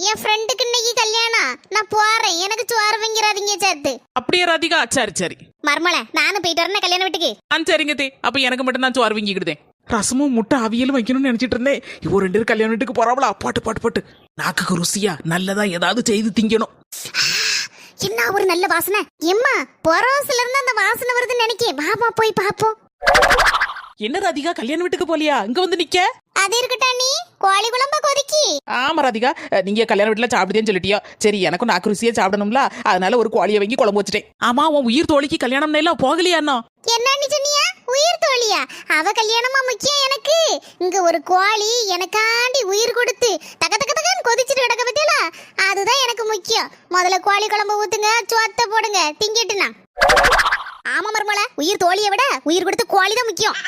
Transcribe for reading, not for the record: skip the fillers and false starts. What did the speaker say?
என் ஃப்ரெண்டுக்கு இன்னைக்கு கல்யாணம். நான் போறேன். எனக்கு சோறு வைங்கிறாதீங்க சேர்த்து. அப்படியே ராதிகா? சரி சரி மர்மல நானும் போயிட்டு வரேன் கல்யாண வீட்டுக்கு. சரிங்க தே. அப்ப எனக்கு மட்டும் தான் சோறு வாங்கிக்கிடுதேன். ரசமும் முட்டை அவியலும் வைக்கணும்னு நினைச்சிட்டு இருந்தேன். இவ 2 பேரும் கல்யாண வீட்டுக்கு போறாவளா? பாட்டு பாட்டு பாட்டு. நாக்குக்கு ருசியா நல்லதா ஏதாவது செய்து திங்கணும். என்ன ஒரு நல்ல வாசனை. எம்மா பொரோஸ்ல இருந்து அந்த வாசனை வருதுன்னு நினைக்கேன். வாமா போய் பாப்போம். என்ன ராதிகா கல்யாண வீட்டுக்கு போலியா? இங்க வந்து நிக்க. அது இருக்கட்டா, நீ கோழி குழம்பா கொதிக்கி. ஆமா ராதிகா, நீங்க கல்யாண வீட்டுல சாப்பிடுதேன்னு சொல்லிட்டியோ. சரி, எனக்கும் நாக்கு ருசியா சாப்பிடணும்ல, அதனால ஒரு கோழியை வாங்கி குழம்பு வச்சுட்டேன். ஆமா, உன் உயிர் தோழிக்கு கல்யாணம் எல்லாம் போகலையா? என்ன சொன்னியா? உயிர் தோழியா? அவ கல்யாணமா முக்கியம் எனக்கு. இங்க ஒரு கோழி எனக்காண்டி உயிர் கொடுத்து தக தக தகன்னு கொதிச்சுட்டு கிடக்க பத்தியல, அதுதான் எனக்கு முக்கியம். முதல்ல கோழி குழம்பு ஊத்துங்க, சோத்த போடுங்க, திங்கிட்டுனா. ஆமா மர்மல, உயிர் தோழியை விட உயிர் கொடுத்து கோழி தான் முக்கியம்.